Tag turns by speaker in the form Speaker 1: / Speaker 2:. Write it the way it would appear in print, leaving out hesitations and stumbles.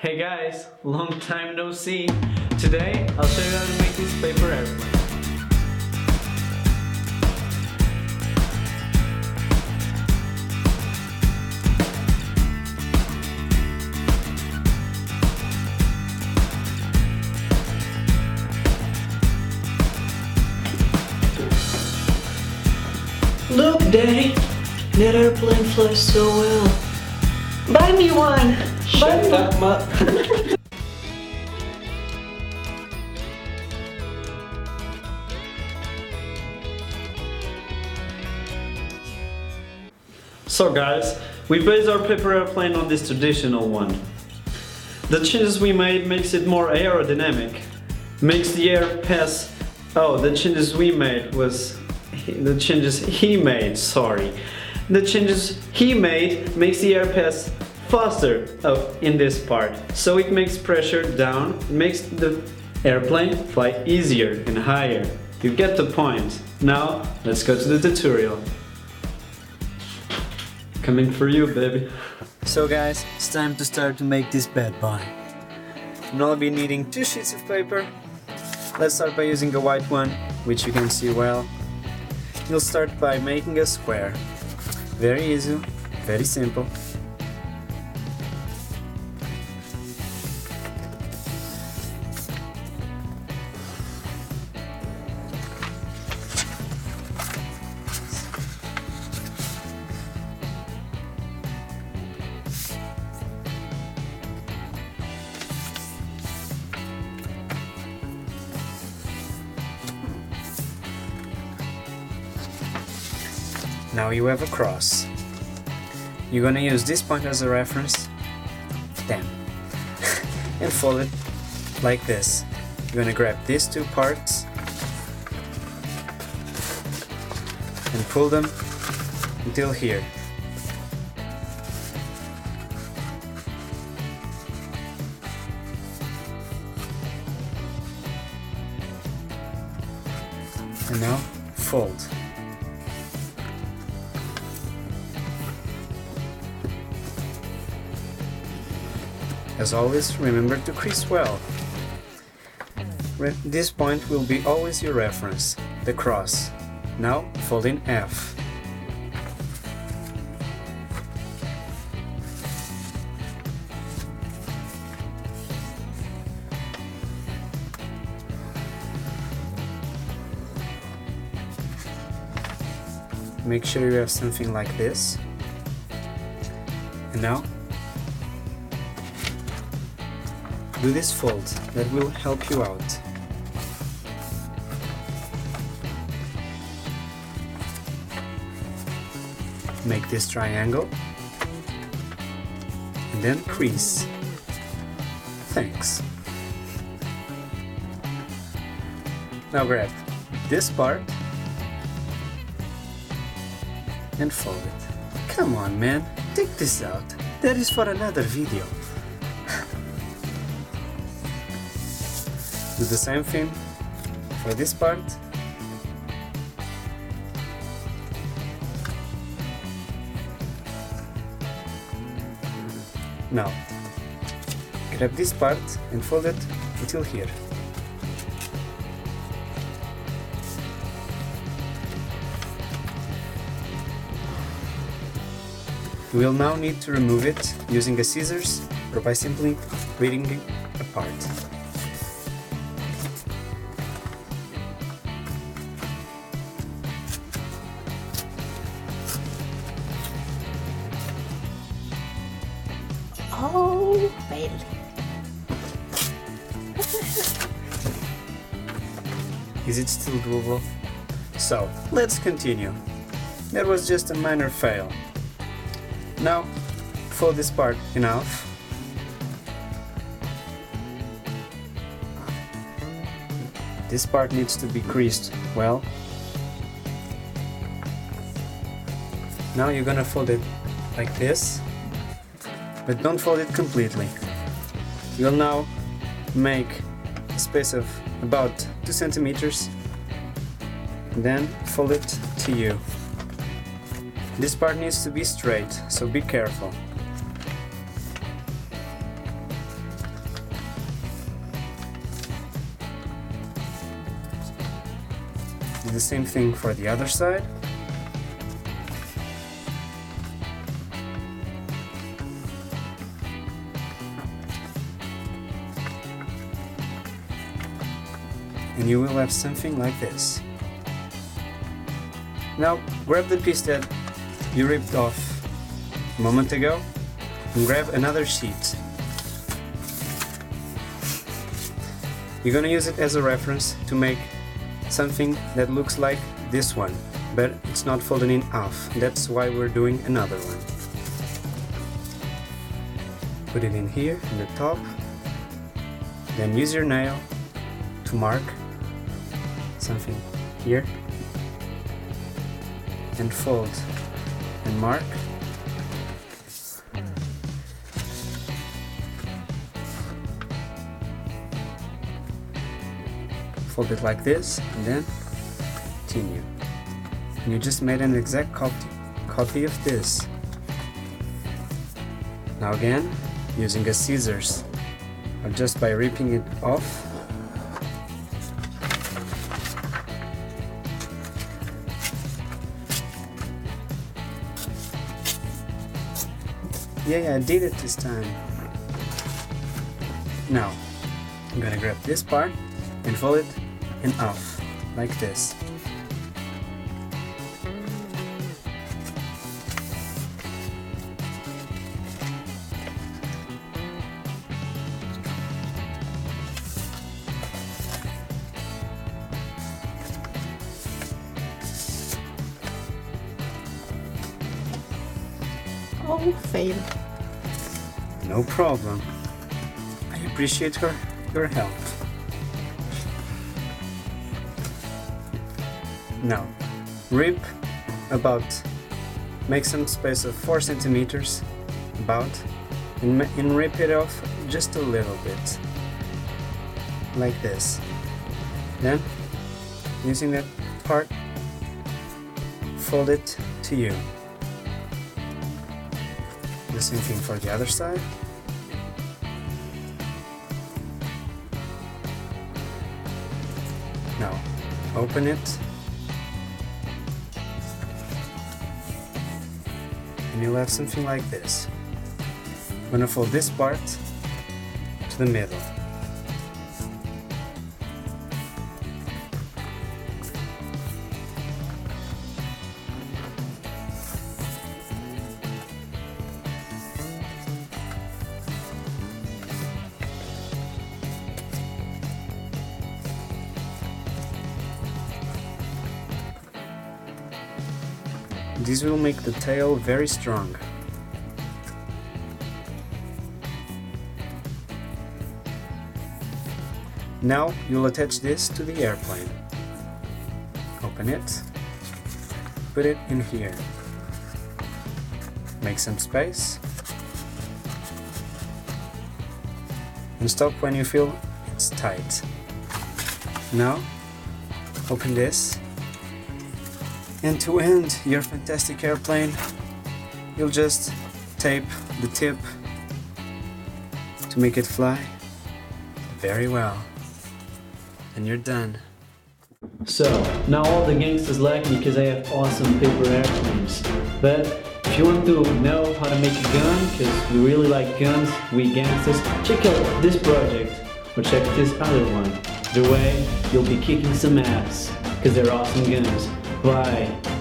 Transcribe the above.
Speaker 1: Hey guys, long time no see. Today I'll show you how to make this paper airplane.
Speaker 2: Look, Daddy, that airplane flies so well. Buy me one! Buy me
Speaker 1: Shut up. So guys, we base our paper airplane on this traditional one. The changes we made makes it more aerodynamic, makes the air pass. Oh, the changes we made was the changes he made. Sorry, the changes he made makes the air pass faster. Oh, in this part, so it makes pressure down. It makes the airplane fly easier and higher. You get the point. Now let's go to the tutorial. Coming for you, baby. So guys, it's time to start to make this bad boy. And I'll be needing 2 sheets of paper. Let's start by using a white one, which you can see well. You'll start by making a square. Very easy, very simple. Now you have a cross. You're gonna use this point as a reference, damn, and fold it like this. You're gonna grab these 2 parts and pull them until here. And now fold. As always, remember to crease well. This point will be always your reference, the cross. Now fold in F. Make sure you have something like this. And now do this fold, that will help you out. Make this triangle and then crease. Thanks. Now grab this part and fold it. Come on, man, take this out. That is for another video. Do the same thing for this part. Now, grab this part and fold it until here. You will now need to remove it using a scissors or by simply ripping it apart.
Speaker 2: Oh, baby.
Speaker 1: Is it still doable? So, let's continue. That was just a minor fail. Now, fold this part in half. This part needs to be creased well. Now you're gonna fold it like this, but don't fold it completely. You'll now make a space of about 2 centimeters, then fold it to you. This part needs to be straight, so be careful.
Speaker 3: Do the same thing for the other side. And you will have something like this. Now grab the piece that you ripped off a moment ago and grab another sheet. You're gonna use it as a reference to make something that looks like this one, but it's not folded in half. That's why we're doing another one. Put it in here, in the top, then use your nail to mark something here, and fold and mark. Fold it like this and then continue. And you just made an exact copy of this. Now again, using a scissors, or just by ripping it off, yeah, I did it this time. Now, I'm gonna grab this part and fold it in half, like this.
Speaker 2: Oh, fail.
Speaker 3: No problem. I appreciate your help. Now, rip about, make some space of 4 centimeters about, and rip it off just a little bit, like this. Then, using that part, fold it to you. The same thing for the other side. Now, open it, and you'll have something like this. I'm gonna fold this part to the middle. This will make the tail very strong. Now you'll attach this to the airplane. Open it, put it in here. Make some space. And stop when you feel it's tight. Now, open this. And to end your fantastic airplane, you'll just tape the tip to make it fly very well. And you're done.
Speaker 1: So, now all the gangsters like me because I have awesome paper airplanes. But if you want to know how to make a gun, because we really like guns, we gangsters, check out this project or check this other one. Either way, you'll be kicking some ass because they're awesome guns. Bye.